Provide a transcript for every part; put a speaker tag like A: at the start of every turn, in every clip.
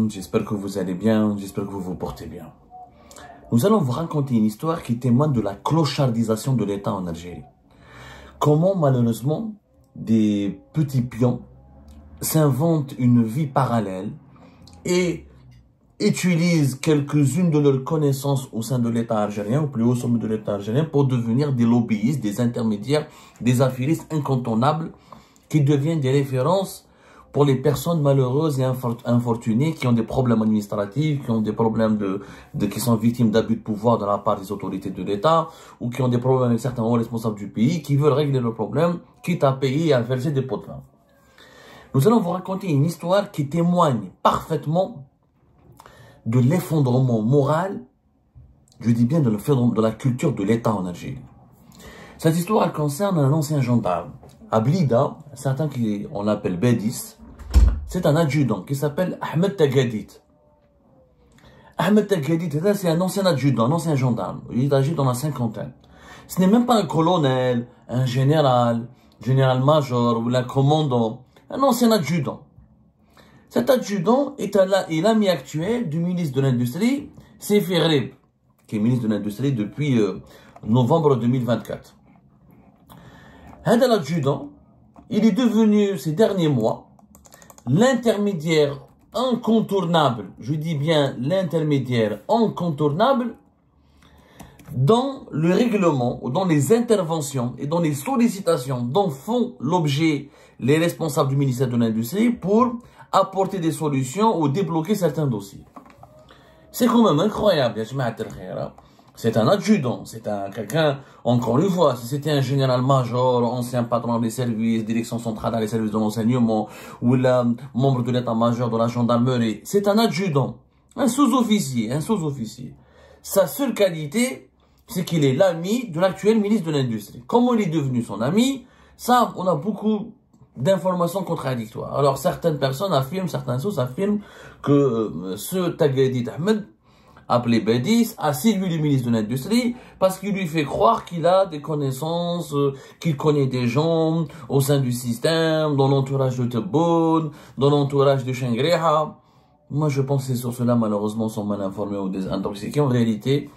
A: J'espère que vous allez bien, j'espère que vous vous portez bien. Nous allons vous raconter une histoire qui témoigne de la clochardisation de l'État en Algérie. Comment malheureusement des petits pions s'inventent une vie parallèle et utilisent quelques-unes de leurs connaissances au sein de l'État algérien, au plus haut sommet de l'État algérien, pour devenir des lobbyistes, des intermédiaires, des affairistes incontournables qui deviennent des références pour les personnes malheureuses et infortunées qui ont des problèmes administratifs, qui ont des problèmes qui sont victimes d'abus de pouvoir de la part des autorités de l'État, ou qui ont des problèmes avec certains hauts responsables du pays, qui veulent régler leurs problèmes, quitte à payer et à verser des pots de vin. Nous allons vous raconter une histoire qui témoigne parfaitement de l'effondrement moral, je dis bien de la culture de l'État en Algérie. Cette histoire elle concerne un ancien gendarme. À Blida, certains on l'appelle Bedis, c'est un adjudant qui s'appelle Ahmed Tagadit. Ahmed Tagadit, c'est un ancien adjudant, un ancien gendarme. Il est âgé dans la cinquantaine. Ce n'est même pas un colonel, un général-major ou un commandant, un ancien adjudant. Cet adjudant est l'ami actuel du ministre de l'Industrie, Seyfi Rib, qui est ministre de l'Industrie depuis novembre 2024. L'adjudant, il est devenu ces derniers mois l'intermédiaire incontournable, je dis bien l'intermédiaire incontournable, dans le règlement, ou dans les interventions et dans les sollicitations dont font l'objet les responsables du ministère de l'Industrie pour apporter des solutions ou débloquer certains dossiers. C'est quand même incroyable, c'est un adjudant, c'est quelqu'un, encore une fois, si c'était un général-major, ancien patron des services, direction centrale des services de renseignement, ou membre de l'état-major de la gendarmerie, c'est un adjudant, un sous-officier. Sa seule qualité, c'est qu'il est l'ami de l'actuel ministre de l'Industrie. Comment il est devenu son ami? Ça, on a beaucoup d'informations contradictoires. Alors, certaines personnes affirment, certaines sources affirment que ce Tagadit Ahmed, appelé Bedis, a séduit le ministre de l'Industrie parce qu'il lui fait croire qu'il a des connaissances, qu'il connaît des gens au sein du système, dans l'entourage de Tebboune, dans l'entourage de Chengreha. Moi, je pense que ces sources-là, malheureusement, sont mal informées ou désintoxiquées. En réalité,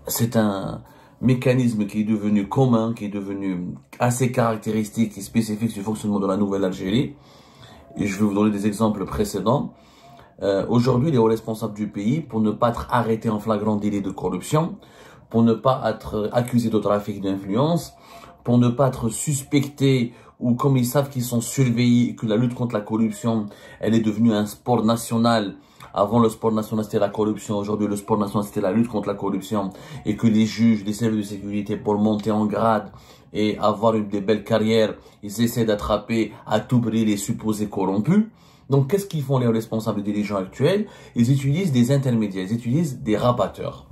A: c'est un mécanisme qui est devenu commun, qui est devenu assez caractéristique et spécifique du fonctionnement de la Nouvelle-Algérie. Et je vais vous donner des exemples précédents. Aujourd'hui, les hauts responsables du pays, pour ne pas être arrêtés en flagrant délit de corruption, pour ne pas être accusés de trafic d'influence, pour ne pas être suspectés ou comme ils savent qu'ils sont surveillés, que la lutte contre la corruption, elle est devenue un sport national. Avant, le sport national, c'était la corruption. Aujourd'hui, le sport national, c'était la lutte contre la corruption. Et que les juges, les services de sécurité, pour monter en grade et avoir des belles carrières, ils essaient d'attraper à tout prix les supposés corrompus. Donc, qu'est-ce qu'ils font les responsables dirigeants actuels? Ils utilisent des intermédiaires, ils utilisent des rabatteurs.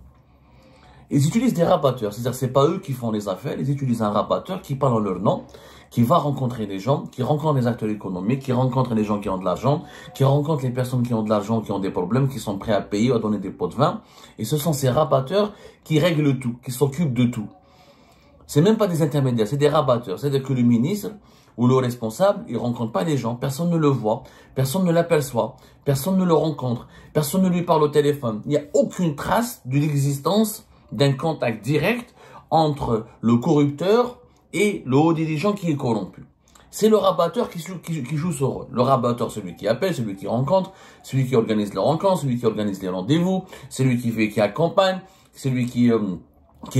A: C'est-à-dire c'est pas eux qui font les affaires, ils utilisent un rabatteur qui parle en leur nom, qui va rencontrer les gens, qui rencontre les acteurs économiques, qui rencontre les gens qui ont de l'argent, qui rencontre les personnes qui ont de l'argent, qui ont des problèmes, qui sont prêts à payer, à donner des pots de vin. Et ce sont ces rabatteurs qui règlent tout, qui s'occupent de tout. C'est même pas des intermédiaires, c'est des rabatteurs. C'est-à-dire que le ministre ou le responsable, il rencontre pas les gens, personne ne le voit, personne ne l'aperçoit, personne ne le rencontre, personne ne lui parle au téléphone. Il n'y a aucune trace de l'existence d'un contact direct entre le corrupteur et le haut dirigeant qui est corrompu. C'est le rabatteur qui joue ce rôle. Le rabatteur, celui qui appelle, celui qui rencontre, celui qui organise les rencontres, celui qui organise les rendez-vous, celui qui accompagne, celui qui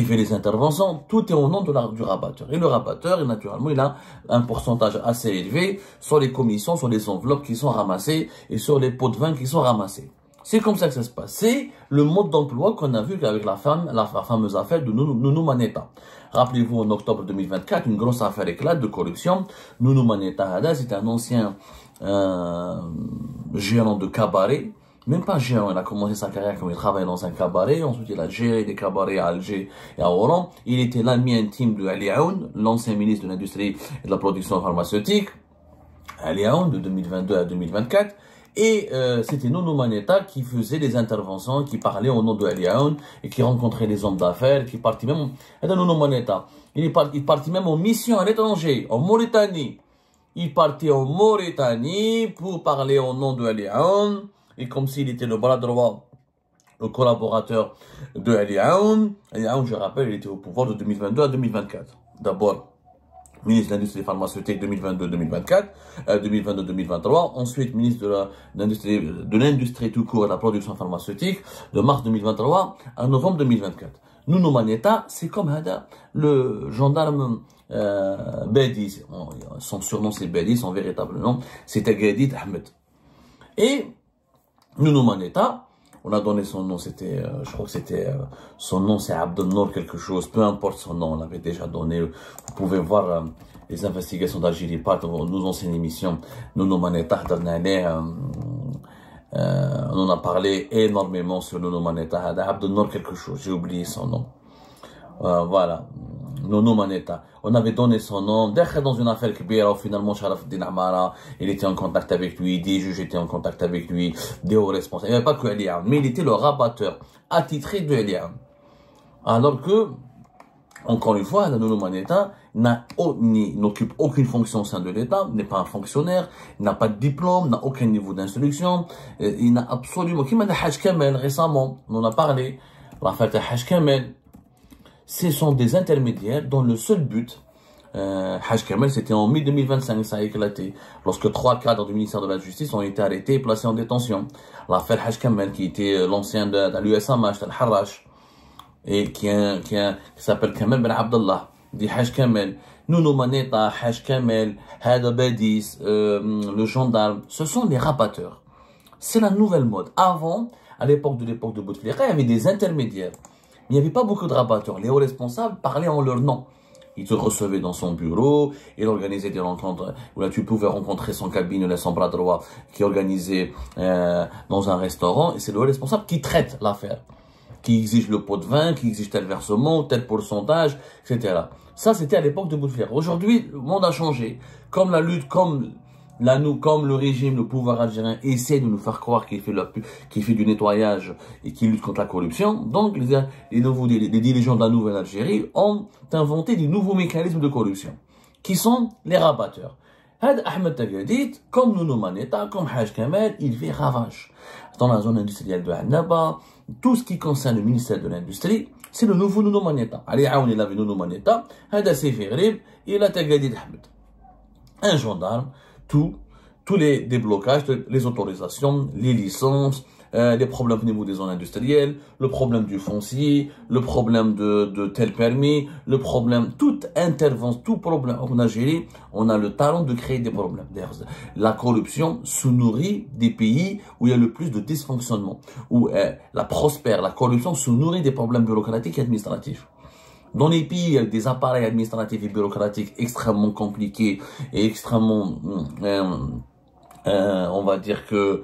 A: fait les interventions, tout est au nom du rabatteur. Et le rabatteur, naturellement, il a un pourcentage assez élevé sur les commissions, sur les enveloppes qui sont ramassées et sur les pots de vin qui sont ramassés. C'est comme ça que ça se passe. C'est le mode d'emploi qu'on a vu avec la fameuse affaire de Nounou Manetta. Rappelez-vous, en octobre 2024, une grosse affaire éclate de corruption. Nounou Manetta, c'est un ancien gérant de cabaret. Même pas géant, il a commencé sa carrière comme il travaillait dans un cabaret, ensuite il a géré des cabarets à Alger et à Oran. Il était l'ami intime de Ali Aoun, l'ancien ministre de l'Industrie et de la Production pharmaceutique, Ali Aoun de 2022 à 2024. Et c'était Nounou Manetta qui faisait des interventions, qui parlait au nom de Ali Aoun et qui rencontrait les hommes d'affaires, qui partait même, Nounou Manetta, il est parti même en mission à l'étranger, en Mauritanie, il partait en Mauritanie pour parler au nom de Ali Aoun, et comme s'il était le bras droit, le collaborateur de Ali Aoun. Ali Aoun, je rappelle, il était au pouvoir de 2022 à 2024. D'abord, ministre de l'Industrie pharmaceutique 2022-2024, 2022-2023. Ensuite, ministre de l'Industrie tout court et de la production pharmaceutique de mars 2023 à novembre 2024. Nounou Manetta, c'est comme Hada, le gendarme Bedi. Son surnom c'est Bedi, son véritable nom c'était Gadid Ahmed. Et Nounou Manetta, on a donné son nom, c'était, je crois que c'était, son nom c'est Abdelnour quelque chose, peu importe son nom, on l'avait déjà donné. Vous pouvez voir les investigations d'Algérie Part, nos anciennes émissions, Nounou Manetta, on en a parlé énormément sur Nounou Manetta, Abdelnour quelque chose, j'ai oublié son nom. Voilà, Nounou Manetta. On avait donné son nom, dans une affaire Kbira, où finalement Sharaf Din Amara, il était en contact avec lui, des juges étaient en contact avec lui, des hauts responsables. Il n'y avait pas que Ali Aoun, mais il était le rabatteur attitré de Ali Aoun. Alors que, encore une fois, Nounou Manetta n'occupe aucune fonction au sein de l'État, n'est pas un fonctionnaire, n'a pas de diplôme, n'a aucun niveau d'instruction, il n'a absolument, qui m'a dit Haj Kamel récemment, on en a parlé, l'affaire de Haj Kamel. Ce sont des intermédiaires dont le seul but, Haj Kamel, c'était en mai 2025, ça a éclaté, lorsque 3 cadres du ministère de la Justice ont été arrêtés et placés en détention. L'affaire Haj Kamel, qui était l'ancien de l'USMH, Al-Harrach, et qui s'appelle Kamel Ben Abdallah, dit Haj Kamel, Nounou Manetta, Haj Kamel, Hada Badis, le gendarme, ce sont des rabatteurs. C'est la nouvelle mode. Avant, à l'époque de Bouteflika, il y avait des intermédiaires. Il n'y avait pas beaucoup de rabatteurs. Les hauts responsables parlaient en leur nom. Il te recevait dans son bureau, il organisait des rencontres où là tu pouvais rencontrer son cabinet, son bras droit qui organisait dans un restaurant. Et c'est le haut responsable qui traite l'affaire, qui exige le pot de vin, qui exige tel versement, tel pourcentage, etc. Ça, c'était à l'époque de Bouteflika. Aujourd'hui, le monde a changé. Comme la lutte, comme le régime, le pouvoir algérien essaie de nous faire croire qu'il fait du nettoyage et qu'il lutte contre la corruption. Donc, les dirigeants de la nouvelle Algérie ont inventé des nouveaux mécanismes de corruption, qui sont les rabatteurs. Ahmed Tagadit, comme Nounou Manetta, comme Haj Kamel, il fait ravage. Dans la zone industrielle de Annaba, tout ce qui concerne le ministère de l'Industrie, c'est le nouveau Nounou Manetta. Ali Aoun, il avait Nounou Manetta, Hada Sefi Grib, il a Tagadit Ahmed. Un gendarme, tous les déblocages, les autorisations, les licences, les problèmes au niveau des zones industrielles, le problème du foncier, le problème de tel permis, le problème, toute intervention, tout problème en Algérie, on a le talent de créer des problèmes. La corruption se nourrit des pays où il y a le plus de dysfonctionnement, où la corruption se nourrit des problèmes bureaucratiques et administratifs. Dans les pays, il y a des appareils administratifs et bureaucratiques extrêmement compliqués et extrêmement, on va dire que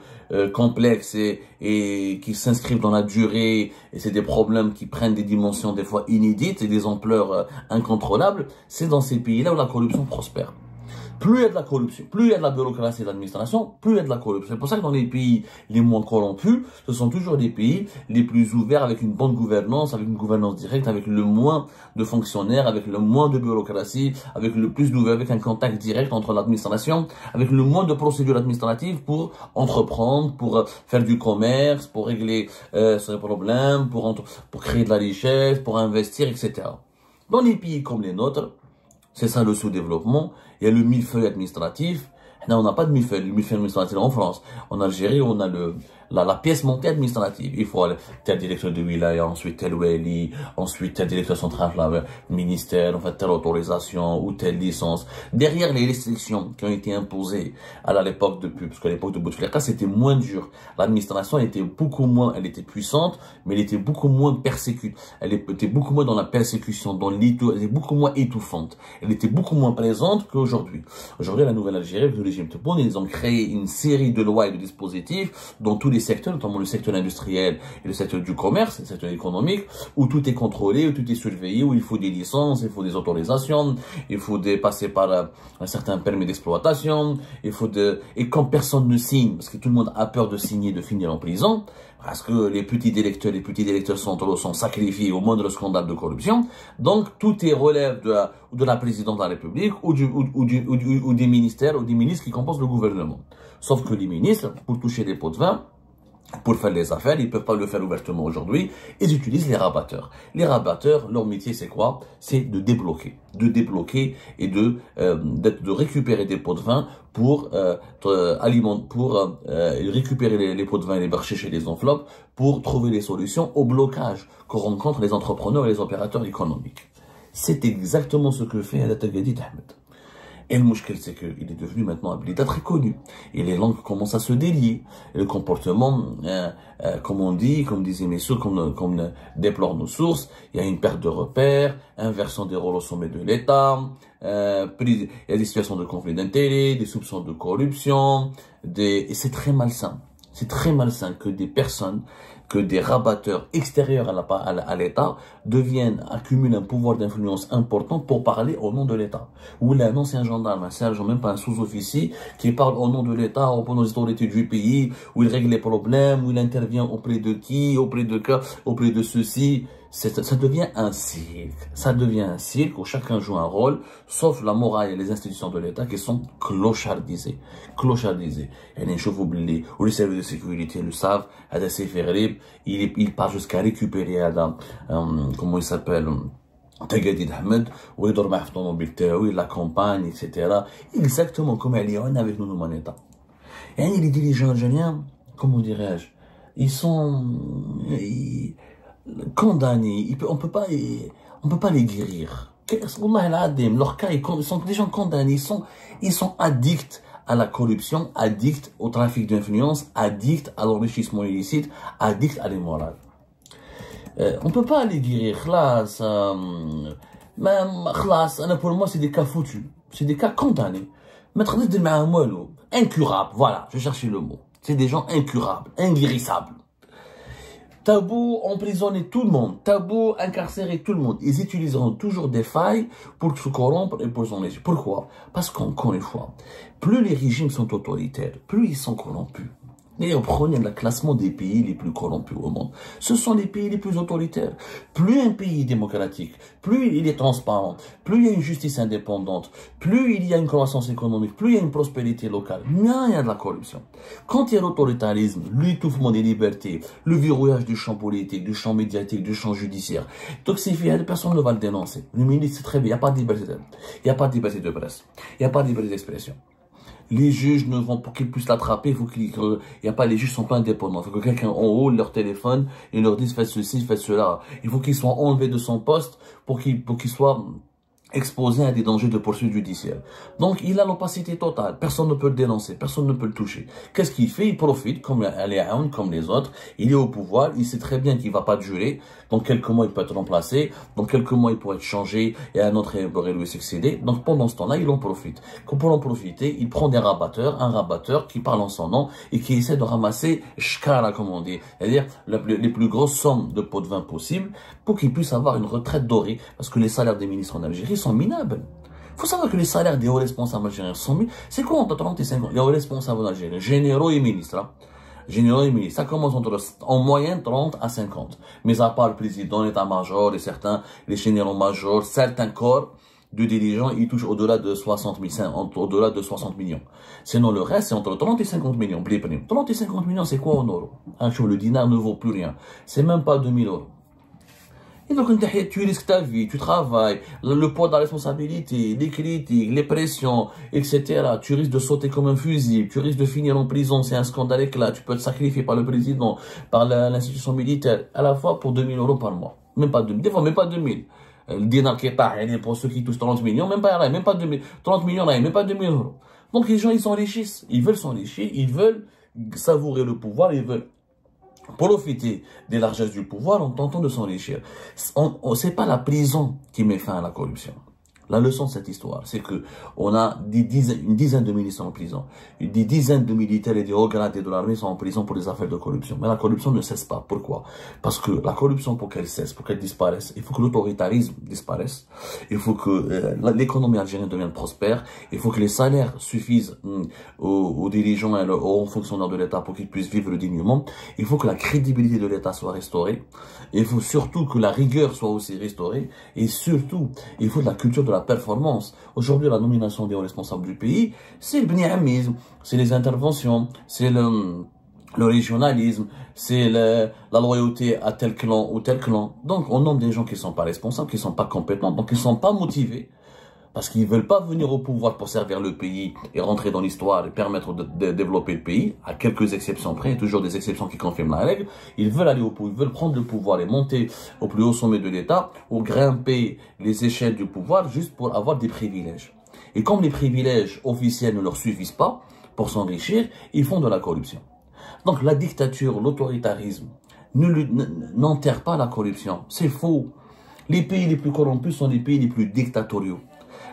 A: complexes et qui s'inscrivent dans la durée, et c'est des problèmes qui prennent des dimensions des fois inédites et des ampleurs incontrôlables. C'est dans ces pays-là où la corruption prospère. Plus il y a de la corruption, plus il y a de la bureaucratie et de l'administration, plus il y a de la corruption. C'est pour ça que dans les pays les moins corrompus, ce sont toujours des pays les plus ouverts, avec une bonne gouvernance, avec une gouvernance directe, avec le moins de fonctionnaires, avec le moins de bureaucratie, avec le plus d'ouvert, avec un contact direct entre l'administration, avec le moins de procédures administratives pour entreprendre, pour faire du commerce, pour régler ses problèmes, pour créer de la richesse, pour investir, etc. Dans les pays comme les nôtres, c'est ça le sous-développement. Il y a le millefeuille administratif. Là, on n'a pas de millefeuille. Le millefeuille administratif en France. En Algérie, on a la pièce montée administrative. Il faut aller, tel directeur de wilaya, ensuite tel wali, ensuite tel directeur central, ministère, en fait, telle autorisation ou telle licence. Derrière les restrictions qui ont été imposées à l'époque parce qu'à l'époque de Bouteflika, c'était moins dur. L'administration était beaucoup moins, elle était puissante, mais elle était beaucoup moins persécutée. Elle était beaucoup moins dans la persécution, elle était beaucoup moins étouffante. Elle était beaucoup moins présente qu'aujourd'hui. Aujourd'hui, la nouvelle Algérie, avec le régime Tebboune, ils ont créé une série de lois et de dispositifs dans tous les secteurs, notamment le secteur industriel et le secteur du commerce, le secteur économique, où tout est contrôlé, où tout est surveillé, où il faut des licences, il faut des autorisations, il faut passer par un certain permis d'exploitation, et quand personne ne signe, parce que tout le monde a peur de signer, de finir en prison, parce que les petits électeurs centraux sont sacrifiés au moindre scandale de corruption. Donc, tout est relève de la présidence de la République ou des ministères ou des ministres qui composent le gouvernement. Sauf que les ministres, pour toucher des pots de vin, pour faire les affaires, ils peuvent pas le faire ouvertement aujourd'hui. Ils utilisent les rabatteurs. Les rabatteurs, leur métier, c'est quoi? C'est de débloquer et de récupérer des pots de vin pour récupérer les pots de vin et les barchiches et les enveloppes pour trouver les solutions au blocage que rencontrent les entrepreneurs et les opérateurs économiques. C'est exactement ce que fait Adat Al-Gadir Ahmed. Et le mouchkel, c'est qu'il est devenu maintenant un blida très connu. Et les langues commencent à se délier. Et le comportement, comme on dit, comme disaient mes sources, comme déplorent nos sources, il y a une perte de repères, inversion des rôles au sommet de l'État, il y a des situations de conflit d'intérêts, des soupçons de corruption, et c'est très malsain. C'est très malsain que des personnes, que des rabatteurs extérieurs à l'État accumulent un pouvoir d'influence important pour parler au nom de l'État. Ou là, non, c'est un gendarme, c'est un même pas un sous-officier qui parle au nom de l'État, au nom des autorités du pays, où il règle les problèmes, où il intervient auprès de qui, auprès de ceci. Ça devient un cirque. Ça devient un cirque où chacun joue un rôle, sauf la morale et les institutions de l'État qui sont clochardisées. Et les chevaux blés, ou les services de sécurité le savent, il part jusqu'à récupérer comment il s'appelle, Tagadi Ahmed, où il dort dans la campagne, etc. Exactement comme elle est avec nous, État. Et les dirigeants algériens, comment dirais-je, ils sont condamnés, on peut pas les guérir. Leurs cas, ils sont des gens condamnés, ils sont addicts à la corruption, addicts au trafic d'influence, addicts à l'enrichissement illicite, addicts à l'immoral. On peut pas les guérir, pour moi, c'est des cas foutus. C'est des cas condamnés. Incurables, voilà, je cherchais le mot. C'est des gens incurables, inguérissables. Tabou emprisonner tout le monde, tabou incarcérer tout le monde. Ils utiliseront toujours des failles pour se corrompre et pour s'en léger. Pourquoi? Parce qu'encore une fois, plus les régimes sont autoritaires, plus ils sont corrompus. Et prenez le classement des pays les plus corrompus au monde. Ce sont les pays les plus autoritaires. Plus un pays est démocratique, plus il est transparent, plus il y a une justice indépendante, plus il y a une croissance économique, plus il y a une prospérité locale, moins il y a de la corruption. Quand il y a l'autoritarisme, l'étouffement des libertés, le verrouillage du champ politique, du champ médiatique, du champ judiciaire, toxifié, personne ne va le dénoncer. Le ministre, c'est très bien, il n'y a pas de liberté, il n'y a pas de liberté de presse, il n'y a pas de liberté d'expression. Les juges ne vont, pour qu'ils puissent l'attraper, les juges sont pas indépendants. Il faut que quelqu'un en haut leur téléphone et leur dise faites ceci, faites cela. Il faut qu'ils soient enlevés de son poste pour qu'ils soient exposé à des dangers de poursuite judiciaire. Donc, il a l'opacité totale. Personne ne peut le dénoncer. Personne ne peut le toucher. Qu'est-ce qu'il fait? Il profite, comme les autres. Il est au pouvoir. Il sait très bien qu'il va pas durer. Dans quelques mois, il peut être remplacé. Dans quelques mois, il pourrait être changé et un autre pourrait lui succéder. Donc, pendant ce temps-là, il en profite. Pour en profiter, il prend un rabatteur qui parle en son nom et qui essaie de ramasser shkara, comme on dit. C'est-à-dire, les plus grosses sommes de pots de vin possibles pour qu'il puisse avoir une retraite dorée. Parce que les salaires des ministres en Algérie sont minables. Il faut savoir que les salaires des hauts responsables algériens sont minables. C'est quoi entre 30 et 50? Les hauts responsables algériens, généraux et ministres, hein? Généraux et ministres, ça commence en moyenne 30 à 50. Mais à part le président, l'état-major et les généraux-majors, certains corps de dirigeants, ils touchent au-delà de 60 millions. Sinon, le reste, c'est entre 30 et 50 millions. 30 et 50 millions, c'est quoi en euros? Le dinar ne vaut plus rien. C'est même pas 2000 euros. Et donc, tu risques ta vie, tu travailles, le poids de la responsabilité, les critiques, les pressions, etc. Tu risques de sauter comme un fusil, tu risques de finir en prison, c'est un scandale éclat, tu peux être sacrifié par le président, par l'institution militaire, à la fois pour 2000 euros par mois. Même pas 2000, des fois même pas 2000. Le dinar qui est pareil, pour ceux qui touchent 30 millions, même pas 2000, 30 millions, même pas 2000 euros. Donc les gens, ils s'enrichissent, ils veulent s'enrichir, ils veulent savourer le pouvoir, ils veulent profiter des largesses du pouvoir en tentant de s'enrichir. C'est pas la prison qui met fin à la corruption. La leçon de cette histoire, c'est que on a une dizaine de militaires en prison. Des dizaines de militaires et des hauts gradés de l'armée sont en prison pour des affaires de corruption. Mais la corruption ne cesse pas. Pourquoi? Parce que la corruption, pour qu'elle cesse, pour qu'elle disparaisse, il faut que l'autoritarisme disparaisse. Il faut que l'économie algérienne devienne prospère. Il faut que les salaires suffisent aux dirigeants et aux fonctionnaires de l'État pour qu'ils puissent vivre dignement. Il faut que la crédibilité de l'État soit restaurée. Il faut surtout que la rigueur soit aussi restaurée. Et surtout, il faut de la culture de la performance. Aujourd'hui, la nomination des hauts responsables du pays, c'est le bniamisme, c'est les interventions, c'est le régionalisme, c'est la loyauté à tel clan ou tel clan. Donc, on nomme des gens qui ne sont pas responsables, qui ne sont pas compétents, donc ils ne sont pas motivés. Parce qu'ils ne veulent pas venir au pouvoir pour servir le pays et rentrer dans l'histoire et permettre de développer le pays, à quelques exceptions près, il y a toujours des exceptions qui confirment la règle. Ils veulent aller au pouvoir, ils veulent prendre le pouvoir et monter au plus haut sommet de l'État ou grimper les échelles du pouvoir juste pour avoir des privilèges. Et comme les privilèges officiels ne leur suffisent pas pour s'enrichir, ils font de la corruption. Donc la dictature, l'autoritarisme n'enterre pas la corruption. C'est faux. Les pays les plus corrompus sont les pays les plus dictatoriaux.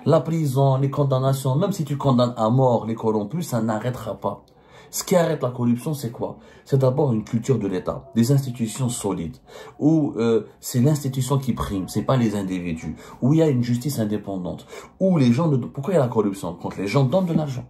A: La prison, les condamnations, même si tu condamnes à mort les corrompus, ça n'arrêtera pas. Ce qui arrête la corruption, c'est quoi? C'est d'abord une culture de l'État, des institutions solides, où c'est l'institution qui prime, c'est pas les individus, où il y a une justice indépendante, où les gens ne... Pourquoi il y a la corruption? Quand les gens donnent de l'argent.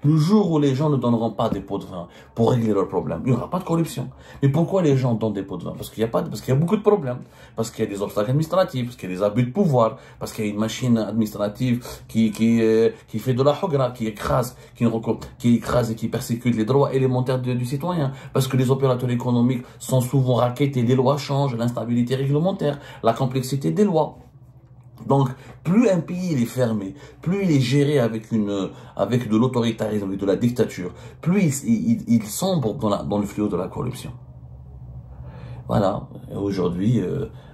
A: Le jour où les gens ne donneront pas des pots de vin pour régler leurs problèmes, il n'y aura pas de corruption. Mais pourquoi les gens donnent des pots de vin? Parce qu'il y a beaucoup de problèmes. Parce qu'il y a des obstacles administratifs, parce qu'il y a des abus de pouvoir, parce qu'il y a une machine administrative qui fait de la hogra, qui écrase et qui persécute les droits élémentaires du citoyen. Parce que les opérateurs économiques sont souvent rackettés, les lois changent, l'instabilité réglementaire, la complexité des lois. Donc, plus un pays il est fermé, plus il est géré avec de l'autoritarisme, avec de la dictature, plus il sombre dans le fléau de la corruption. Voilà. Aujourd'hui,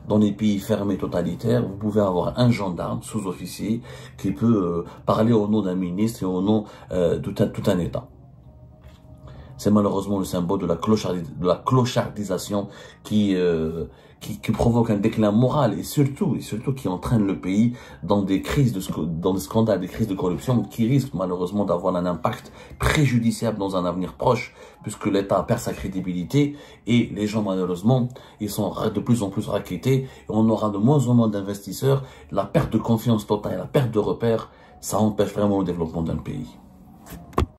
A: dans les pays fermés totalitaires, vous pouvez avoir un gendarme sous-officier qui peut parler au nom d'un ministre et au nom de tout un État. C'est malheureusement le symbole de la clochardisation qui provoque un déclin moral et surtout qui entraîne le pays dans des scandales, des crises de corruption qui risquent malheureusement d'avoir un impact préjudiciable dans un avenir proche puisque l'État perd sa crédibilité et les gens malheureusement ils sont de plus en plus rackettés et on aura de moins en moins d'investisseurs. La perte de confiance totale, la perte de repères, ça empêche vraiment le développement d'un pays.